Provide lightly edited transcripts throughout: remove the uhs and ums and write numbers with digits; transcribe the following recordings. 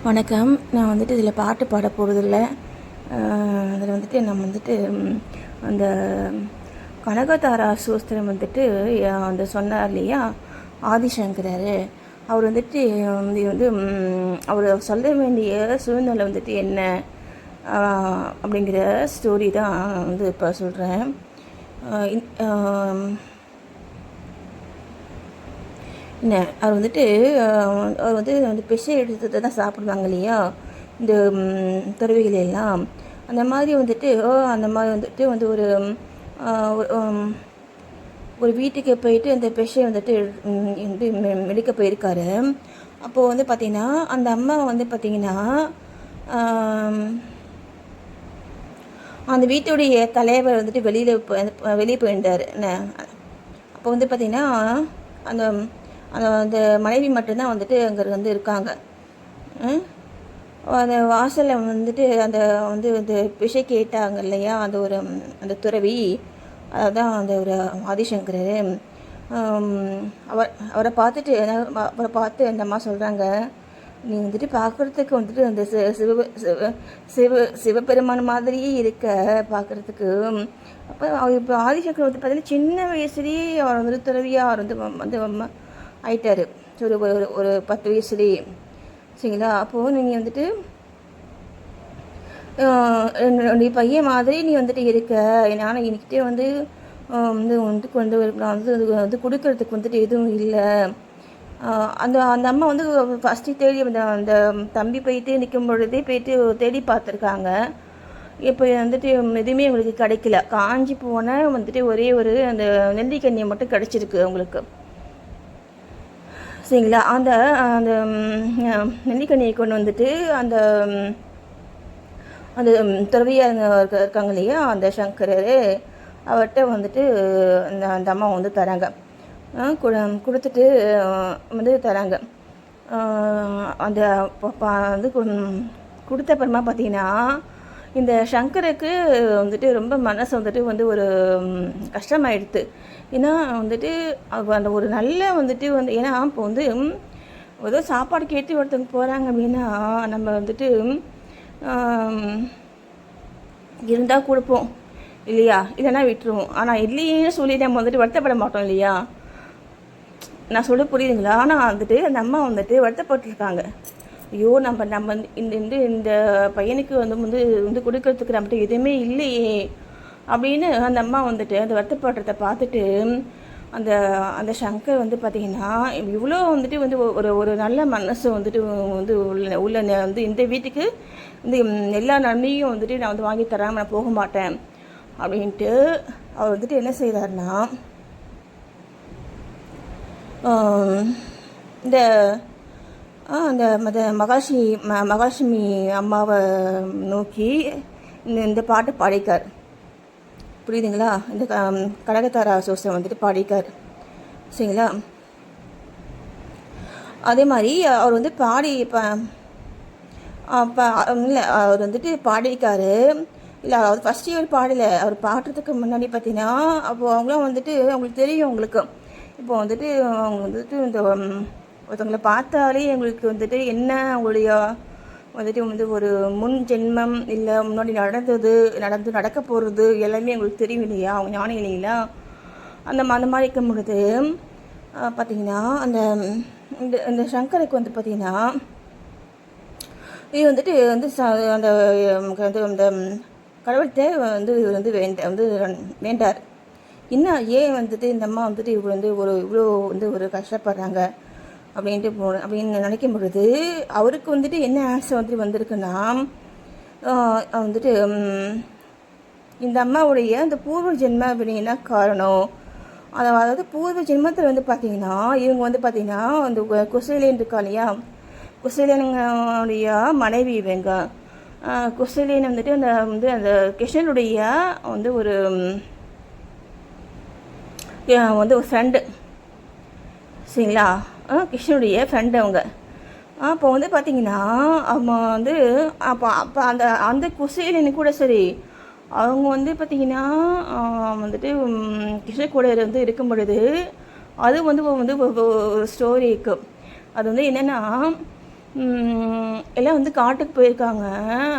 வணக்கம். நான் வந்துட்டு இதில் பாட்டு பாட போகிறதில்ல. அதில் வந்துட்டு நம்ம வந்துட்டு அந்த கனகதாரா சூஸ்திரம் வந்துட்டு அந்த சொன்னார் இல்லையா ஆதிசங்கரர், அவர் வந்துட்டு இது வந்து அவர் சொல்ல வேண்டிய சூழ்நிலை வந்துட்டு என்ன அப்படிங்கிற ஸ்டோரி தான் வந்து இப்போ சொல்கிறேன். என்ன அவர் வந்துட்டு அவர் வந்து அந்த பிச்சை எடுத்துட்டு தான் சாப்பிடுவாங்க இல்லையா இந்த துறவிகள் எல்லாம். அந்த மாதிரி வந்துட்டு அந்த மாதிரி வந்துட்டு வந்து ஒரு வீட்டுக்கு போயிட்டு அந்த பிச்சை வந்துட்டு வந்து எடுக்க போயிருக்காரு. அப்போது வந்து பார்த்திங்கன்னா அந்த அம்மா வந்து பார்த்திங்கன்னா அந்த வீட்டுடைய தலைவர் வந்துட்டு வெளியே போயிருந்தார். என்ன அப்போ வந்து பார்த்திங்கன்னா அந்த அந்த மனைவி மட்டும்தான் வந்துட்டு அங்கே வந்து இருக்காங்க. அந்த வாசலில் வந்துட்டு அந்த பிச்சை கேட்டாங்க இல்லையா அந்த துறவி, அதுதான் அந்த ஒரு ஆதிசங்கரர். அவரை பார்த்து அந்த அம்மா சொல்கிறாங்க, நீ வந்துட்டு பார்க்குறதுக்கு வந்துட்டு அந்த சிவபெருமான் மாதிரியே இருக்க பார்க்குறதுக்கு. அப்போ இப்போ ஆதிசங்கர் வந்து பார்த்தீங்கன்னா சின்ன வயசுலேயே அவர் வந்துட்டு துறவியாக அவர் வந்து ஆயிட்டார். ஒரு 10 வயசுலேயே, சரிங்களா? அப்போது நீங்கள் வந்துட்டு என்னுடைய பையன் மாதிரி நீ வந்துட்டு இருக்க. ஆனால் என்கிட்டே வந்து வந்து கொடுக்கறதுக்கு வந்துட்டு எதுவும் இல்லை. அந்த அம்மா வந்து ஃபஸ்ட்டு தேடி அந்த தம்பி போயிட்டு நிற்கும் பொழுதே போயிட்டு தேடி பார்த்துருக்காங்க. இப்போ வந்துட்டு எதுவுமே உங்களுக்கு கிடைக்கல. காஞ்சி போன வந்துட்டு ஒரே ஒரு அந்த நெல்லிக்கனியை மட்டும் கிடச்சிருக்கு அவங்களுக்கு, சரிங்களா? அந்த அந்த நெல்லிக்கனியை கொண்டு வந்துட்டு அந்த அந்த துறவியாக இருக்காங்க இல்லையா அந்த சங்கரர், அவர்கிட்ட வந்துட்டு அந்த அம்மா வந்து தராங்க. கொடுத்துட்டு வந்து தராங்க. அந்த வந்து கொடுத்த அப்புறமா பார்த்தீங்கன்னா இந்த சங்கருக்கு வந்துட்டு ரொம்ப மனசு வந்துட்டு ஒரு கஷ்டமாயிடுது. ஏன்னா வந்துட்டு அந்த ஒரு நல்ல வந்துட்டு ஏன்னா இப்போ வந்து ஏதோ சாப்பாடு கேட்டு ஒருத்தவங்க போகிறாங்க அப்படின்னா நம்ம வந்துட்டு இருந்தால் கொடுப்போம் இல்லையா, இல்லைன்னா விட்டுருவோம். ஆனால் இல்லைன்னு சொல்லி நம்ம வந்துட்டு வருத்தப்பட மாட்டோம் இல்லையா? நான் சொல்ல புரியுதுங்களா? ஆனால் வந்துட்டு அந்த அம்மா வந்துட்டு வருத்தப்பட்டுருக்காங்க. ஐயோ நம்ம இந்த பையனுக்கு வந்து கொடுக்கறதுக்கு நம்மகிட்ட எதுவுமே இல்லையே அப்படின்னு அந்த அம்மா வந்துட்டு அந்த வருத்தப்படுறதை பார்த்துட்டு அந்த சங்கர் வந்து பார்த்திங்கன்னா இவ்வளோ வந்துட்டு வந்து ஒரு நல்ல மனசு வந்துட்டு வந்து உள்ள வந்து இந்த வீட்டுக்கு வந்து எல்லா நன்மையும் வந்துட்டு நான் வந்து வாங்கி தராமல் நான் போக மாட்டேன் அப்படின்ட்டு அவர் வந்துட்டு என்ன செய்கிறாருன்னா அந்த மகாலட்சுமி அம்மாவை நோக்கி இந்த பாட்டு பாடிக்கார். புரியுதுங்களா? இந்த கனகதாரா சூஸ்திரம் வந்துட்டு பாடிக்கார், சரிங்களா? அதே மாதிரி அவர் வந்து இல்லை அவர் வந்துட்டு பாடிக்காரு. இல்லை அவர் ஃபஸ்ட்டு இவர் பாடலை. அவர் பாடுறதுக்கு முன்னாடி பார்த்தீங்கன்னா அப்போது அவங்களாம் வந்துட்டு அவங்களுக்கு தெரியும். உங்களுக்கு இப்போ வந்துட்டு அவங்க வந்துட்டு இந்த ஒருத்தவங்களை பார்த்தாலே எங்களுக்கு வந்துட்டு என்ன அவங்களுடைய வந்துட்டு வந்து ஒரு முன் ஜென்மம் இல்லை முன்னாடி நடக்க போகிறது எல்லாமே எங்களுக்கு தெரியும் இல்லையா? அவங்க ஞானம் இல்லைங்களா? அந்த மாதிரி இருக்கும் பொழுது பார்த்திங்கன்னா இந்த சங்கருக்கு வந்து பார்த்திங்கன்னா இது வந்துட்டு வந்து அந்த கடவுள்கிட்ட வந்து வேண்டார். இன்னும் ஏன் வந்துட்டு இந்த அம்மா வந்துட்டு இவ்வளோ வந்து இவ்வளோ வந்து ஒரு கஷ்டப்படுறாங்க அப்படின்னு நினைக்கும் பொழுது அவருக்கு வந்துட்டு என்ன ஆன்சர் வந்துட்டு வந்திருக்குன்னா வந்துட்டு இந்த அம்மாவுடைய அந்த பூர்வ ஜென்ம அப்படின்னா காரணம். அதாவது பூர்வ ஜென்மத்தில் வந்து பார்த்திங்கன்னா இவங்க வந்து பார்த்திங்கன்னா அந்த குசேலன் இருக்கா இல்லையா, குசேலனுடைய மனைவி இவங்க. குசேலன் வந்துட்டு அந்த கிருஷ்ணனுடைய ஒரு ஃப்ரெண்டு, சரிங்களா? கிருஷ்ணனுடைய ஃப்ரெண்டு அவங்க. அப்போ வந்து பார்த்திங்கன்னா அவங்க வந்து அப்போ அந்த குசேலனு கூட சரி அவங்க வந்து பார்த்திங்கன்னா வந்துட்டு கிருஷ்ண கூட இருக்கும் பொழுது அது வந்து ஒரு ஸ்டோரி இருக்குது. அது வந்து என்னென்னா எல்லாம் வந்து காட்டுக்கு போயிருக்காங்க.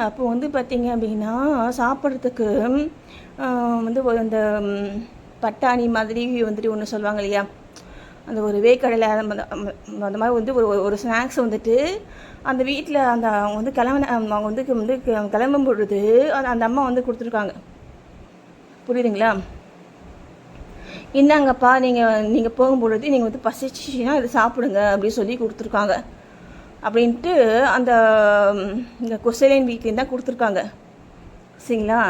அப்போ வந்து பார்த்திங்க அப்படின்னா சாப்பிட்றதுக்கு வந்து அந்த பட்டாணி மாதிரி வந்துட்டு ஒன்று சொல்லுவாங்க இல்லையா, அந்த ஒரு வேக்கடலை அந்த மாதிரி வந்து ஒரு ஸ்நாக்ஸ் வந்துட்டு அந்த வீட்டில் அவங்க வந்து அவங்க வந்து கிளம்பும் பொழுது அந்த அம்மா வந்து கொடுத்துருக்காங்க. புரியுதுங்களா? இந்தாங்கப்பா, நீங்கள் போகும்பொழுது நீங்கள் வந்து பசிச்சின்னா இது சாப்பிடுங்க அப்படின்னு சொல்லி கொடுத்துருக்காங்க. அப்படின்ட்டு அந்த இந்த குசேலன் வீட்லேயும் தான் கொடுத்துருக்காங்க. சரிங்களா?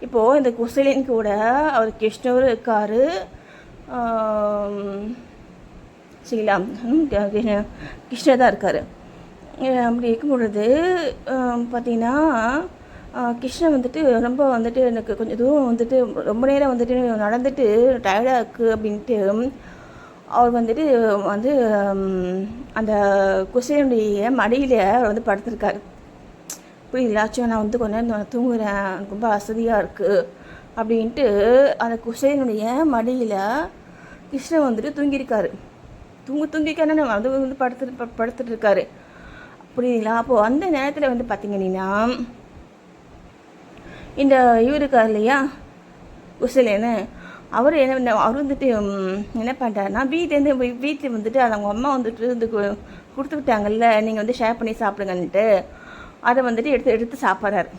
இப்போது இந்த குசேலன் கூட அவர் கிருஷ்ணரும் இருக்கார். சரிங்களா? கிருஷ்ணர் தான் இருக்கார். அப்படி இருக்கும் பொழுது பார்த்திங்கன்னா கிருஷ்ணன் வந்துட்டு ரொம்ப வந்துட்டு எனக்கு கொஞ்சம் தூரம் வந்துட்டு ரொம்ப நேரம் வந்துட்டு நடந்துட்டு டயர்டாக இருக்குது அப்படின்ட்டு அவர் வந்துட்டு வந்து அந்த குசேலனுடைய மடியில் அவர் வந்து படுத்திருக்காரு. புரியலாச்சும், நான் வந்து கொஞ்ச நேரம் தூங்குறேன், ரொம்ப வசதியாக இருக்குது அப்படின்ட்டு அந்த குசேலனுடைய மடியில் கிருஷ்ணன் வந்துட்டு தூங்கியிருக்காரு. தூங்கிக்கான வந்து படுத்துட்டு இருக்காரு. புரியுதுங்களா? அப்போது அந்த நேரத்தில் வந்து பார்த்திங்கன்னா இந்த இவர் இருக்கார் இல்லையா குசேலன், அவர் அவர் வந்துட்டு என்ன பண்ணுறாருன்னா வீட்டில் வந்துட்டு அவங்க அம்மா வந்துட்டு வந்து கொடுத்து விட்டாங்கல்ல, நீங்கள் வந்து ஷேர் பண்ணி சாப்பிடுங்கன்ட்டு அதை வந்துட்டு எடுத்து சாப்பிட்றாரு.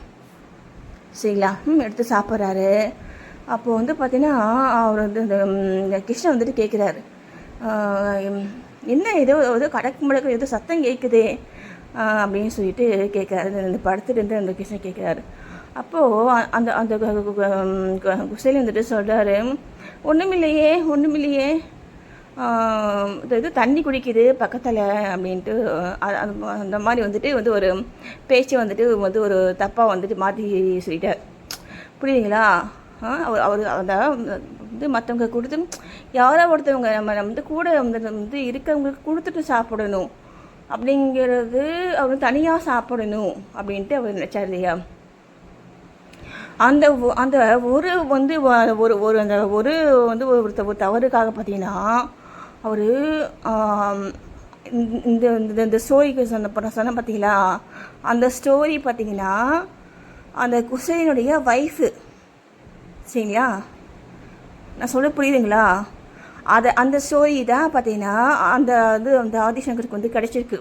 சரிங்களா? எடுத்து சாப்பிட்றாரு. அப்போது வந்து பார்த்தீங்கன்னா அவர் வந்து இந்த கிருஷ்ணன் வந்துட்டு கேட்குறாரு, என்ன ஏதோ கடக்கு முடக்கு ஏதோ சத்தம் கேட்குதே அப்படின்னு சொல்லிட்டு கேட்குறாரு. இந்த படத்துட்டு இருந்து அந்த கிருஷ்ணன் கேட்குறாரு. அப்போது அந்த அந்த குசேலன் வந்துட்டு சொல்கிறாரு, ஒன்றுமில்லையே இது தண்ணி குடிக்குது பக்கத்தில் அப்படின்ட்டு அந்த மாதிரி வந்துட்டு வந்து ஒரு பேச்சு வந்துட்டு வந்து ஒரு தப்பாக வந்துட்டு மாற்றி சொல்லிட்டார். புரியுதுங்களா? அவர் அந்த வந்து மற்றவங்க கொடுத்து யாரோ ஒருத்தவங்க நம்ம வந்து கூட வந்து இருக்கிறவங்களுக்கு கொடுத்துட்டு சாப்பிடணும் அப்படிங்கிறது அவர் தனியாக சாப்பிடணும் அப்படின்ட்டு அவர் நினச்சார் இல்லையா? அந்த அந்த ஒரு வந்து ஒரு அந்த ஒரு வந்து ஒரு தவறுக்காக பார்த்தீங்கன்னா அவர் இந்த ஸ்டோரிக்கு சொன்ன பார்த்தீங்களா, அந்த ஸ்டோரி பார்த்தீங்கன்னா அந்த குசேலனுடைய ஒய்ஃபு. சரிங்களா? நான் சொல்ல புரியுதுங்களா? அந்த ஸ்டோரி தான் பார்த்தீங்கன்னா அந்த ஆதிசங்கருக்கு வந்து கிடச்சிருக்கு.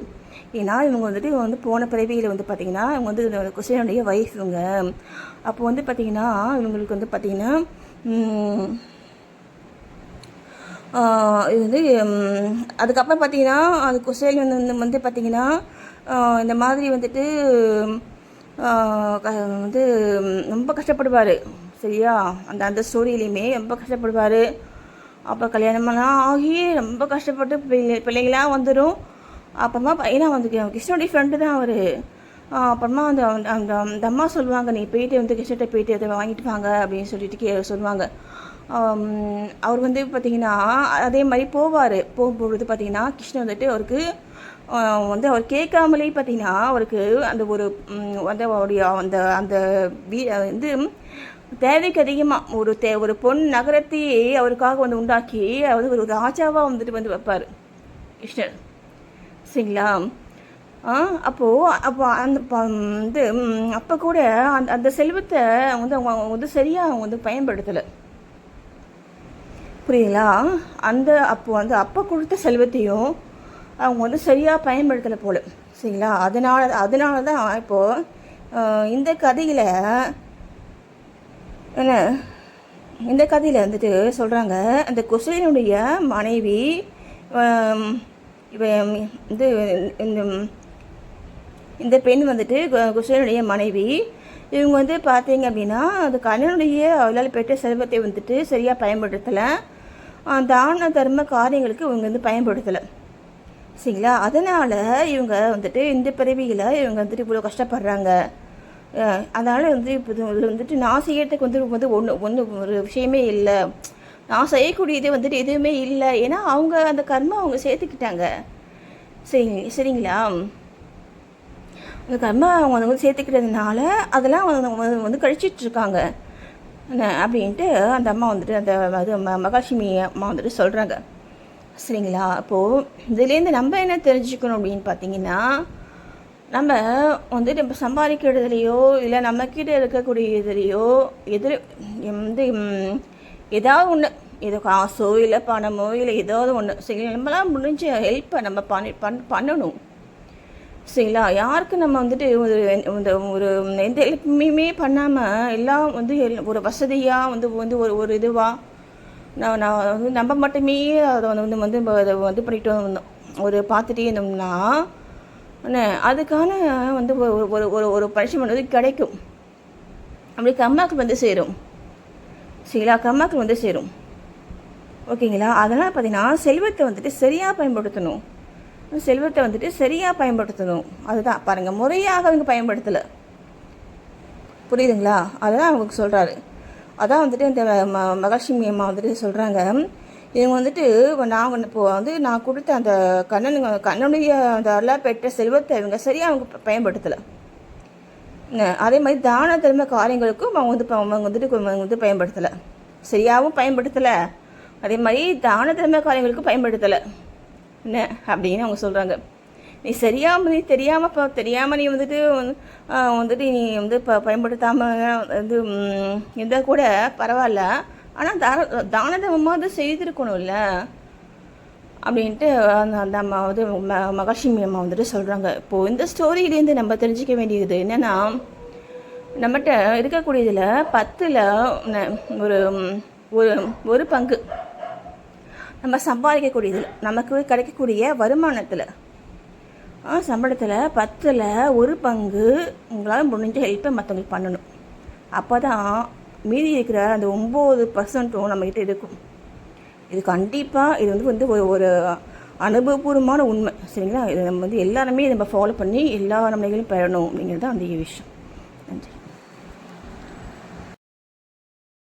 ஏன்னா இவங்க வந்துட்டு போன பிறவியில் வந்து பார்த்திங்கன்னா இவங்க வந்து குசேலனுடைய ஒய்ஃப் இவங்க. அப்போ வந்து பார்த்திங்கன்னா இவங்களுக்கு வந்து பார்த்திங்கன்னா இது வந்து அதுக்கப்புறம் பார்த்திங்கன்னா அது குசேலன் வந்து பார்த்திங்கன்னா இந்த மாதிரி வந்துட்டு வந்து ரொம்ப கஷ்டப்படுவார். சரியா? அந்த ஸ்டோரியிலையுமே ரொம்ப கஷ்டப்படுவார். அப்போ கல்யாணமெல்லாம் ஆகி ரொம்ப கஷ்டப்பட்டு பிள்ளைங்களாம் வந்துடும். அப்புறமா ஏன்னா வந்து கிருஷ்ணனுடைய ஃப்ரெண்டு தான் அவர். அப்புறமா அந்த அந்த அம்மா சொல்லுவாங்க, நீ போயிட்டு வந்து கிருஷ்ணகிட்ட போயிட்டு அதை வாங்கிட்டு வாங்க அப்படின்னு சொல்லிட்டு சொல்லுவாங்க. அவர் வந்து பார்த்திங்கன்னா அதே மாதிரி போகும்பொழுது பார்த்திங்கன்னா கிருஷ்ணன் வந்துட்டு அவருக்கு வந்து அவர் கேட்காமலே பார்த்திங்கன்னா அவருக்கு அந்த ஒரு வந்து அவருடைய அந்த அந்த வந்து தேவைக்கு அதிகமாக ஒரு பொன் நகரத்தையே அவருக்காக வந்து உண்டாக்கி அவர் ஒரு ராஜாவாக வந்துட்டு வந்து வைப்பார் கிருஷ்ணர். சரிங்களா? அப்போ அந்த வந்து அப்போ கூட அந்த செல்வத்தை வந்து அவங்க வந்து சரியாக அவங்க வந்து பயன்படுத்தலை. புரியுங்களா? அப்போ கொடுத்த செல்வத்தையும் அவங்க வந்து சரியாக பயன்படுத்தலை போல. சரிங்களா? அதனால தான் இப்போது இந்த கதையில் இந்த கதையில் வந்துட்டு சொல்கிறாங்க, அந்த குசேலனுடைய மனைவி இது இந்த பெண் வந்துட்டு குசேலனுடைய மனைவி. இவங்க வந்து பார்த்தீங்க அப்படின்னா அந்த கண்ணனுடைய அவளால் பெற்ற செல்வத்தை வந்துட்டு சரியாக பயன்படுத்தலை, தான தர்ம காரியங்களுக்கு இவங்க வந்து பயன்படுத்தலை. சரிங்களா? அதனால் இவங்க வந்துட்டு இந்த பிறவியில் இவங்க வந்துட்டு இவ்வளோ கஷ்டப்படுறாங்க. அதனால் வந்து இப்போ வந்துட்டு நான் செய்யறதுக்கு வந்து ஒன்று ஒரு விஷயமே இல்லை, நான் செய்யக்கூடியது வந்துட்டு எதுவுமே இல்லை. ஏன்னா அவங்க அந்த கர்மா அவங்க சேர்த்துக்கிட்டாங்க. சரிங்களா? அந்த கர்மா அவங்க வந்து சேர்த்துக்கிட்டதுனால அதெல்லாம் வந்து கழிச்சிட்ருக்காங்க அப்படின்ட்டு அந்த அம்மா வந்துட்டு அந்த அது மகாலட்சுமி அம்மா வந்துட்டு சொல்கிறாங்க. சரிங்களா? அப்போது இதுலேருந்து நம்ம என்ன தெரிஞ்சுக்கணும் அப்படின்னு பார்த்தீங்கன்னா, நம்ம வந்துட்டு இப்போ சம்பாதிக்கிறதுலையோ இல்லை நம்மக்கிட்ட இருக்கக்கூடியதுலையோ எதிர் வந்து ஏதாவது ஒன்று, ஏதோ காசோ இல்லை பணமோ இல்லை ஏதாவது ஒன்று சரிங்களா, நம்மளாம் முடிஞ்ச ஹெல்ப்பை நம்ம பண்ணணும் சரிங்களா. யாருக்கு நம்ம வந்துட்டு ஒரு இந்த ஒரு எந்த ஹெல்ப்புமே பண்ணாமல் எல்லாம் வந்து ஒரு வசதியாக வந்து வந்து ஒரு ஒரு இதுவாக நான் வந்து நம்ம மட்டுமே அதை வந்து வந்து அதை இது பண்ணிட்டு வந்தோம், ஒரு பார்த்துட்டே இருந்தோம்னா அதுக்கான வந்து ஒரு ஒரு ஒரு ஒரு பனிஷ்மெண்ட் வந்து கிடைக்கும். அப்படி கம்மாக்கு வந்து சேரும் சரிங்களா, கம்மாக்கு வந்து சேரும். ஓகேங்களா? அதனால் பார்த்தீங்கன்னா செல்வத்தை வந்துட்டு சரியாக பயன்படுத்தணும், செல்வத்தை வந்துட்டு சரியாக பயன்படுத்தணும். அதுதான் பாருங்கள், முறையாக அவங்க பயன்படுத்தலை. புரியுதுங்களா? அதுதான் அவங்க சொல்கிறாரு. அதான் வந்துட்டு இந்த மகாலட்சுமி அம்மா வந்துட்டு சொல்கிறாங்க, இவங்க வந்துட்டு நான் இப்போ வந்து நான் கொடுத்த அந்த கண்ணனுடைய அந்த அருளாக பெற்ற செல்வத்தை இவங்க சரியாக அவங்க பயன்படுத்தலை. அதே மாதிரி தான தர்ம காரியங்களுக்கும் அவங்க வந்துட்டு பயன்படுத்தலை, சரியாகவும் பயன்படுத்தலை. அதே மாதிரி தான தர்ம காரியங்களுக்கும் பயன்படுத்தலை என்ன அப்படின்னு அவங்க சொல்கிறாங்க. நீ நீ தெரியாமல் நீ வந்துட்டு வந்துட்டு நீ வந்து பயன்படுத்தாமல் வந்து இருந்தால் கூட பரவாயில்ல, ஆனால் தான தர்மமாக செய்திருக்கணும்ல அப்படின்ட்டு அந்த அம்மா வந்து மகாலட்சுமி அம்மா வந்துட்டு சொல்கிறாங்க. இப்போது இந்த ஸ்டோரியிலேருந்து நம்ம தெரிஞ்சிக்க வேண்டியது என்னென்னா, நம்மகிட்ட இருக்கக்கூடியதில் 10ல் ஒரு ஒரு பங்கு நம்ம சம்பாதிக்கக்கூடியதில், நமக்கு கிடைக்கக்கூடிய வருமானத்தில், சம்பளத்தில் 10ல் ஒரு பங்கு உங்களால் முடிஞ்ச ஹெல்ப்பை மற்றவங்களுக்கு பண்ணணும். அப்போ தான் மீதி இருக்கிற அந்த 9% நம்மக்கிட்ட இருக்கும். இது கண்டிப்பாக இது வந்து ஒரு ஒரு அனுபவபூர்வமான உண்மை சரிங்களா. இது நம்ம வந்து எல்லாருமே நம்ம ஃபாலோ பண்ணி எல்லா நன்மைகளையும் பெறணும் அப்படிங்கிறது தான் அந்த விஷயம். நன்றி.